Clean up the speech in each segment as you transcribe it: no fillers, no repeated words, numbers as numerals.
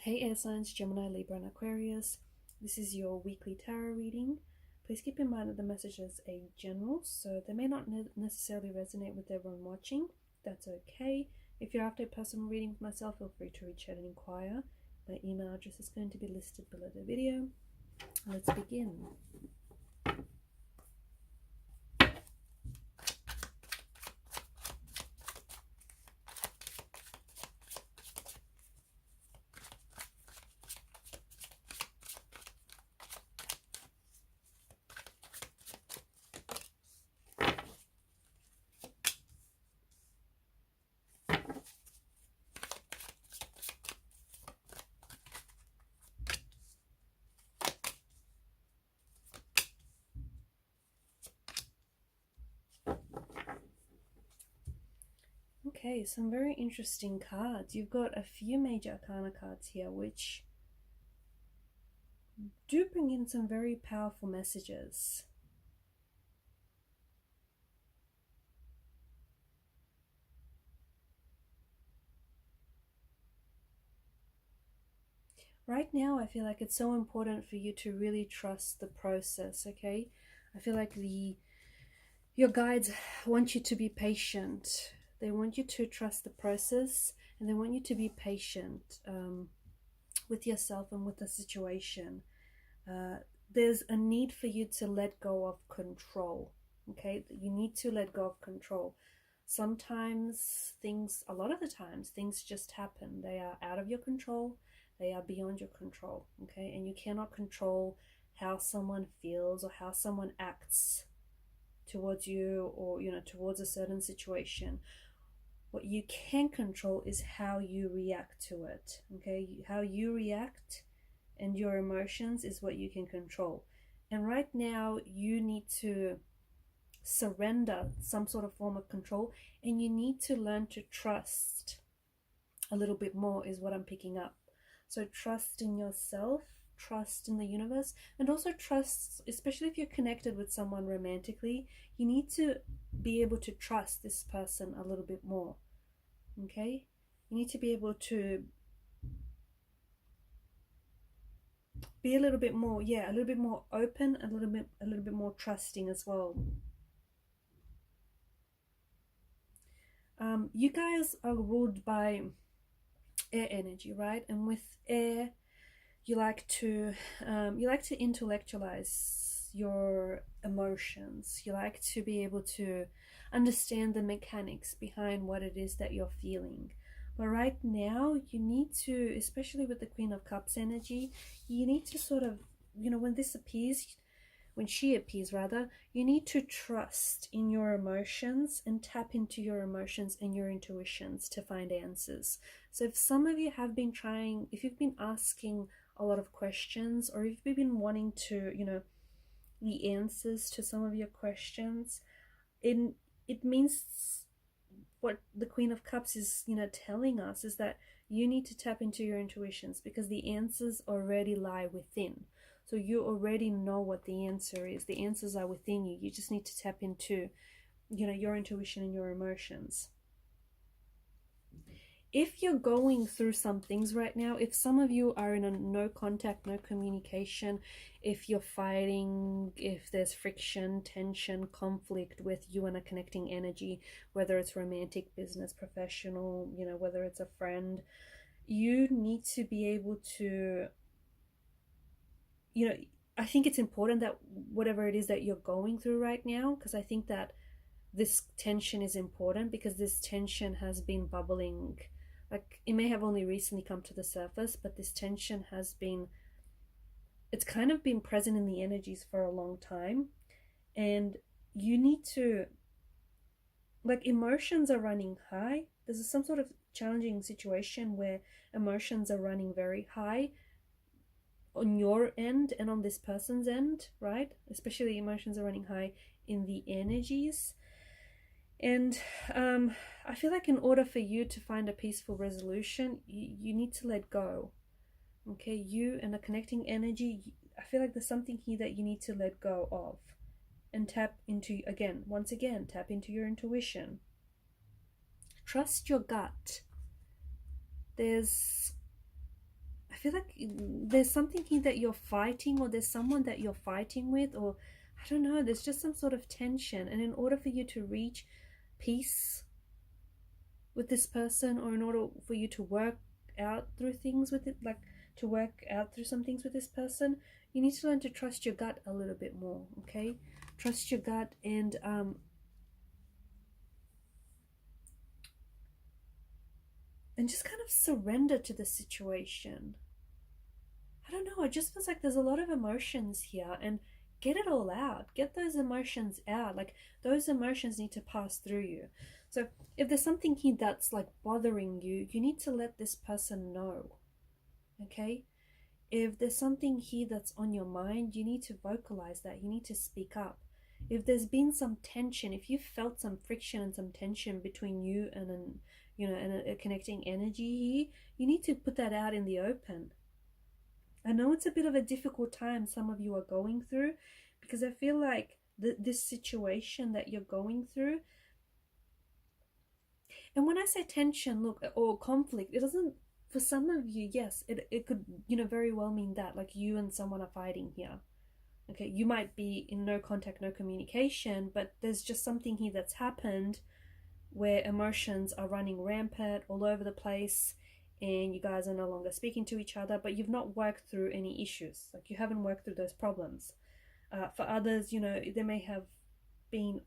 Hey air signs, Gemini, Libra and Aquarius. This is your weekly tarot reading. Please keep in mind that the message is a general, so they may not necessarily resonate with everyone watching. That's okay. If you're after a personal reading with myself, feel free to reach out and inquire. My email address is going to be listed below the video. Let's begin. Okay, some very interesting cards. You've got a few major arcana cards here, which do bring in some very powerful messages. Right now, I feel like it's so important for you to really trust the process, okay? I feel like your guides want you to be patient. They want you to trust the process, and they want you to be patient with yourself and with the situation. There's a need for you to let go of control, okay? You need to let go of control. Sometimes a lot of the times, things just happen. They are out of your control. They are beyond your control, okay? And you cannot control how someone feels or how someone acts towards you, or towards a certain situation. What you can control is how you react to it, okay? How you react and your emotions is what you can control. And right now you need to surrender some sort of form of control, and you need to learn to trust a little bit more, is what I'm picking up. So trust in yourself, trust in the universe, and also trust, especially if you're connected with someone romantically, you need to be able to trust this person a little bit more, okay? You need to be able to be a little bit more, a little bit more open, a little bit more trusting as well. You guys are ruled by air energy, right? And with air, you like to intellectualize your emotions. You like to be able to understand the mechanics behind what it is that you're feeling. But right now, you need to, especially with the Queen of Cups energy, you need to sort of, when she appears rather, you need to trust in your emotions and tap into your emotions and your intuitions to find answers. So if some of you have been if you've been asking a lot of questions, or if you've been wanting to, the answers to some of your questions, it means what the Queen of Cups is, telling us is that you need to tap into your intuitions, because the answers already lie within. So you already know what the answer is. The answers are within you. You just need to tap into, your intuition and your emotions. If you're going through some things right now, if some of you are in a no contact, no communication, if you're fighting, if there's friction, tension, conflict with you and a connecting energy, whether it's romantic, business, professional, whether it's a friend, you need to be able to, I think it's important that whatever it is that you're going through right now, because I think that this tension is important, because this tension has been bubbling. Like, it may have only recently come to the surface, but this tension it's kind of been present in the energies for a long time. And you need to, emotions are running high. There's some sort of challenging situation where emotions are running very high on your end and on this person's end, right? Especially emotions are running high in the energies. And I feel like in order for you to find a peaceful resolution, you need to let go. Okay, you and a connecting energy, I feel like there's something here that you need to let go of and tap into, once again, tap into your intuition. Trust your gut. I feel like there's something here that you're fighting, or there's someone that you're fighting with, or I don't know, there's just some sort of tension. And in order for you to reach peace with this person, or in order for you to work out through things with it, like to work out through some things with this person, you need to learn to trust your gut a little bit more, okay? Trust your gut, and just kind of surrender to the situation. I don't know, it just feels like there's a lot of emotions here, and get it all out. Get those emotions out. Like, those emotions need to pass through you. So if there's something here that's like bothering you, you need to let this person know, okay? If there's something here that's on your mind, you need to vocalize that. You need to speak up. If there's been some tension, if you've felt some friction and some tension between you and a connecting energy here, you need to put that out in the open. I know it's a bit of a difficult time some of you are going through, because I feel like this situation that you're going through, and when I say tension, look, or conflict, it doesn't, for some of you, yes, it could, very well mean that, like, you and someone are fighting here. Okay, you might be in no contact, no communication, but there's just something here that's happened where emotions are running rampant all over the place, and you guys are no longer speaking to each other, but you've not worked through any issues. Like, you haven't worked through those problems. For others, there may have been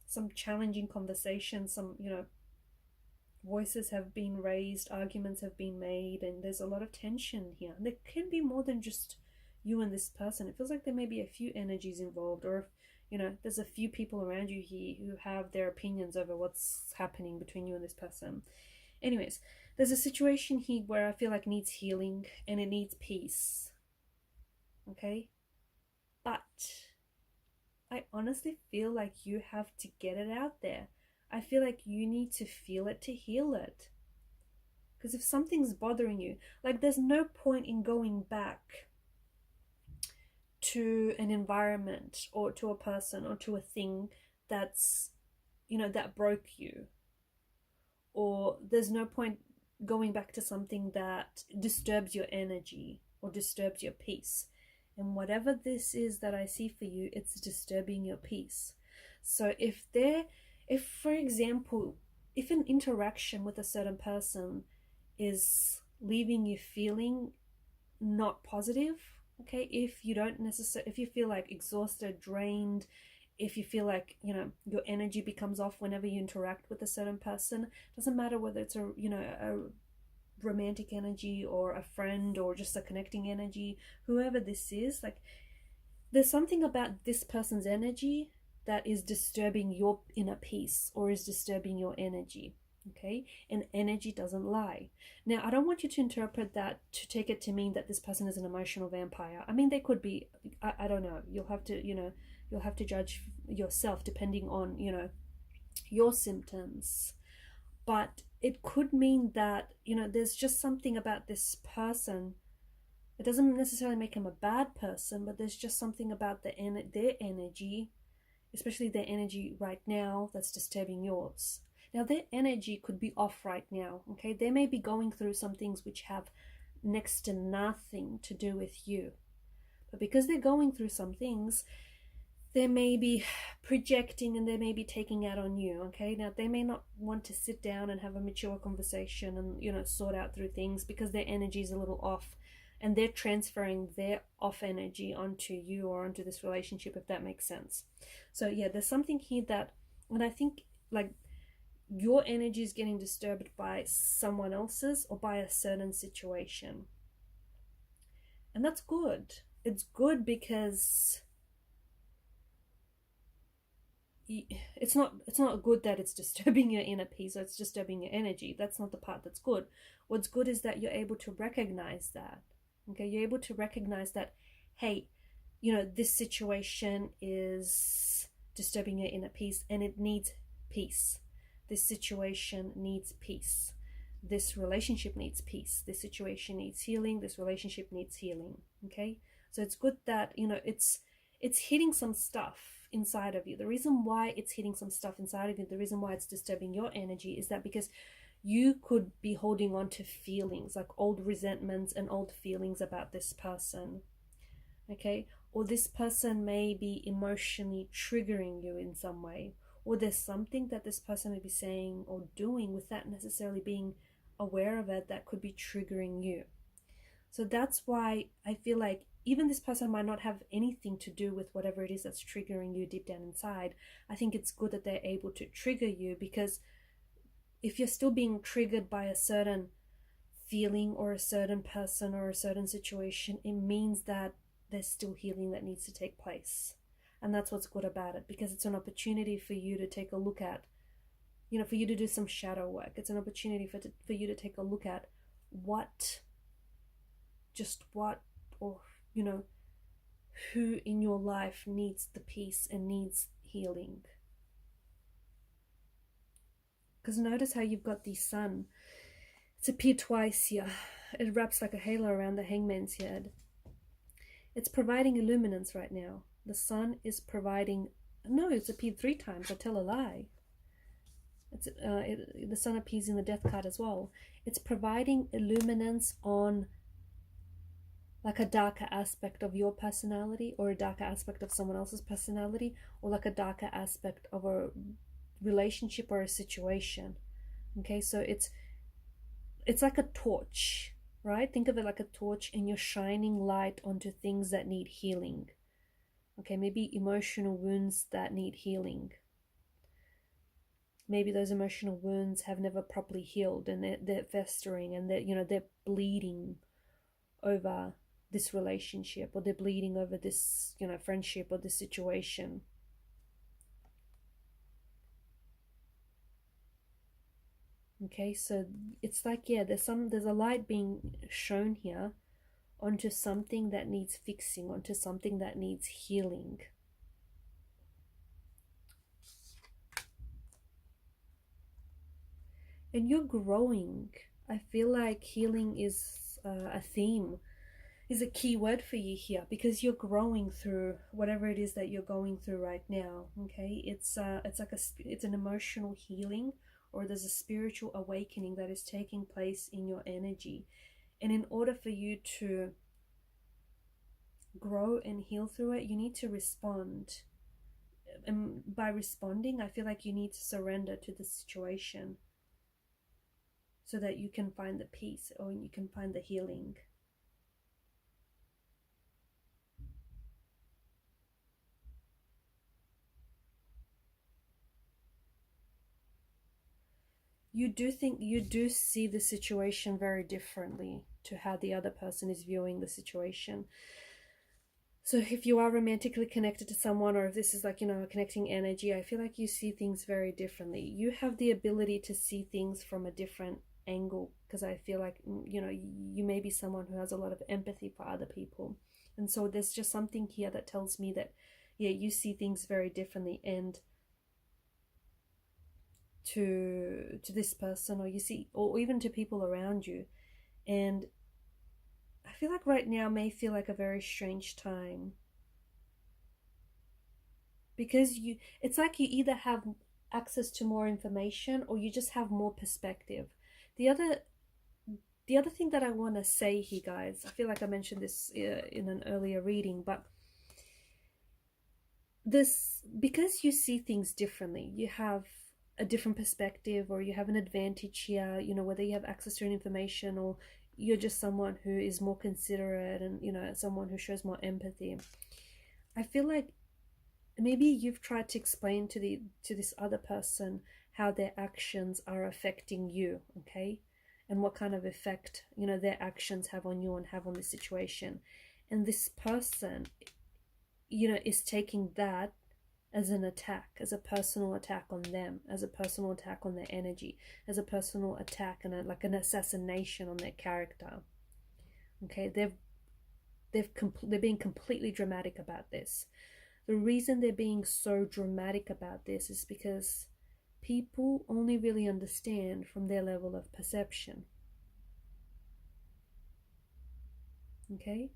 some challenging conversations, some, voices have been raised, arguments have been made, and there's a lot of tension here. And there can be more than just you and this person. It feels like there may be a few energies involved, or if, there's a few people around you here who have their opinions over what's happening between you and this person. Anyways, there's a situation here where I feel like needs healing, and it needs peace. Okay? But I honestly feel like you have to get it out there. I feel like you need to feel it to heal it. Because if something's bothering you, like, there's no point in going back to an environment, or to a person, or to a thing that's, that broke you. Or there's no point going back to something that disturbs your energy or disturbs your peace. And whatever this is that I see for you, it's disturbing your peace. So if, for example, if an interaction with a certain person is leaving you feeling not positive, okay, if you feel like exhausted, drained, if you feel like, your energy becomes off whenever you interact with a certain person, doesn't matter whether it's a romantic energy, or a friend, or just a connecting energy, whoever this is, like, there's something about this person's energy that is disturbing your inner peace, or is disturbing your energy. Okay, and energy doesn't lie. Now, I don't want you to interpret that to take it to mean that this person is an emotional vampire. I mean, they could be. I don't know. You'll have to judge yourself depending on your symptoms. But it could mean that there's just something about this person. It doesn't necessarily make him a bad person, but there's just something about their energy, especially their energy right now, that's disturbing yours. Now, their energy could be off right now, okay? They may be going through some things which have next to nothing to do with you. But because they're going through some things, they may be projecting, and they may be taking out on you, okay? Now, they may not want to sit down and have a mature conversation and, sort out through things, because their energy is a little off, and they're transferring their off energy onto you, or onto this relationship, if that makes sense. So, yeah, there's something here that, and I think, like, your energy is getting disturbed by someone else's, or by a certain situation. And that's good. It's good because it's not good that it's disturbing your inner peace, or it's disturbing your energy. That's not the part that's good. What's good is that you're able to recognize that. Okay, you're able to recognize that, hey, this situation is disturbing your inner peace, and it needs peace. This situation needs peace. This relationship needs peace. This situation needs healing. This relationship needs healing. Okay? So it's good that, it's hitting some stuff inside of you. The reason why it's hitting some stuff inside of you, the reason why it's disturbing your energy, is that because you could be holding on to feelings, like old resentments and old feelings about this person, okay? Or this person may be emotionally triggering you in some way, or there's something that this person may be saying or doing without necessarily being aware of it that could be triggering you. So that's why I feel like even this person might not have anything to do with whatever it is that's triggering you deep down inside. I think it's good that they're able to trigger you, because if you're still being triggered by a certain feeling or a certain person or a certain situation, it means that there's still healing that needs to take place. And that's what's good about it, because it's an opportunity for you to take a look at, you know, for you to do some shadow work. It's an opportunity for you to take a look at what, or, you know, who in your life needs the peace and needs healing. Because notice how you've got the sun. It's appeared twice here. It wraps like a halo around the hangman's head. It's providing illuminance right now. The sun is providing... No, it's appeared 3 times. I tell a lie. The sun appears in the death card as well. It's providing illuminance on like a darker aspect of your personality, or a darker aspect of someone else's personality, or like a darker aspect of a relationship or a situation. Okay, so it's like a torch, right? Think of it like a torch, and you're shining light onto things that need healing. Okay, maybe emotional wounds that need healing. Maybe those emotional wounds have never properly healed, and they're festering, and they're bleeding over this relationship, or they're bleeding over this, friendship or this situation. Okay, so it's like, yeah, there's a light being shown here onto something that needs fixing, onto something that needs healing. And you're growing. I feel like healing is a theme, is a key word for you here, because you're growing through whatever it is that you're going through right now. Okay, it's an emotional healing, or there's a spiritual awakening that is taking place in your energy. And in order for you to grow and heal through it, you need to respond. And by responding, I feel like you need to surrender to the situation so that you can find the peace, or you can find the healing. You do see the situation very differently to how the other person is viewing the situation. So if you are romantically connected to someone, or if this is like, a connecting energy, I feel like you see things very differently. You have the ability to see things from a different angle, because I feel like, you may be someone who has a lot of empathy for other people. And so there's just something here that tells me that, yeah, you see things very differently, and to this person, or even to people around you. And I feel like right now may feel like a very strange time, because it's like you either have access to more information, or you just have more perspective. The other thing that I want to say here, guys, I feel like I mentioned this in an earlier reading, but because you see things differently, you have a different perspective, or you have an advantage here, whether you have access to information, or you're just someone who is more considerate, and someone who shows more empathy. I feel like maybe you've tried to explain to this other person how their actions are affecting you, okay, and what kind of effect their actions have on you and have on the situation. And this person is taking that as an attack, as a personal attack on them, as a personal attack on their energy, as a personal attack and like an assassination on their character. Okay, they're being completely dramatic about this. The reason they're being so dramatic about this is because people only really understand from their level of perception. Okay?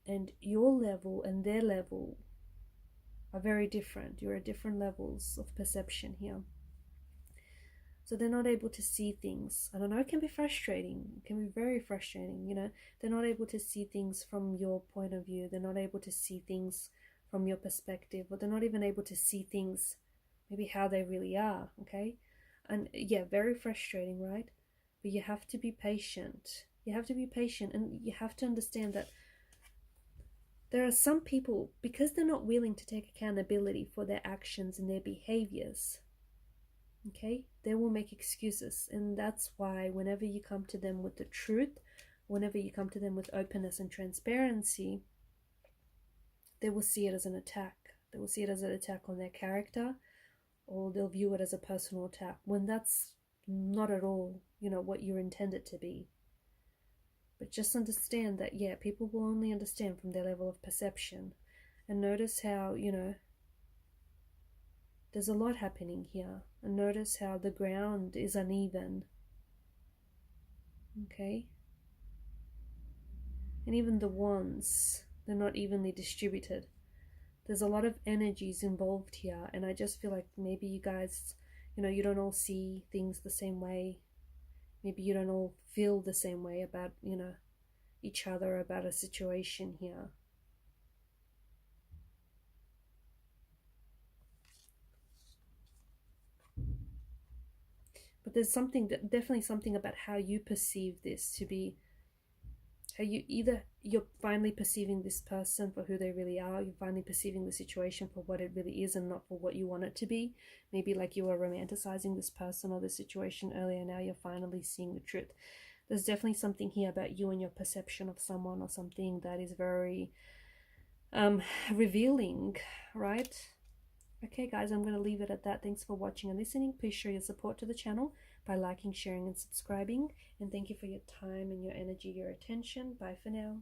And your level and their level are very different. You're at different levels of perception here. So they're not able to see things. I don't know, it can be frustrating. It can be very frustrating, you know. They're not able to see things from your point of view. They're not able to see things from your perspective, or they're not even able to see things maybe how they really are, okay? And yeah, very frustrating, right? But you have to be patient. You have to be patient, and you have to understand that there are some people, because they're not willing to take accountability for their actions and their behaviors, okay, they will make excuses. And that's why whenever you come to them with the truth, whenever you come to them with openness and transparency, they will see it as an attack. They will see it as an attack on their character, or they'll view it as a personal attack, when that's not at all, you know, what you're intended to be. But just understand that, yeah, people will only understand from their level of perception. And notice how, you know, there's a lot happening here. And notice how the ground is uneven. Okay? And even the wands, they're not evenly distributed. There's a lot of energies involved here. And I just feel like maybe you guys, you know, you don't all see things the same way. Maybe you don't all feel the same way about, you know, each other, about a situation here. But there's something, definitely something about how you perceive this to be, how you either, you're finally perceiving this person for who they really are, you're finally perceiving the situation for what it really is and not for what you want it to be. Maybe like you were romanticizing this person or this situation earlier, now you're finally seeing the truth. There's definitely something here about you and your perception of someone, or something that is very revealing, right? Okay guys, I'm going to leave it at that. Thanks for watching and listening. Please show your support to the channel by liking, sharing and subscribing. And thank you for your time and your energy, your attention. Bye for now.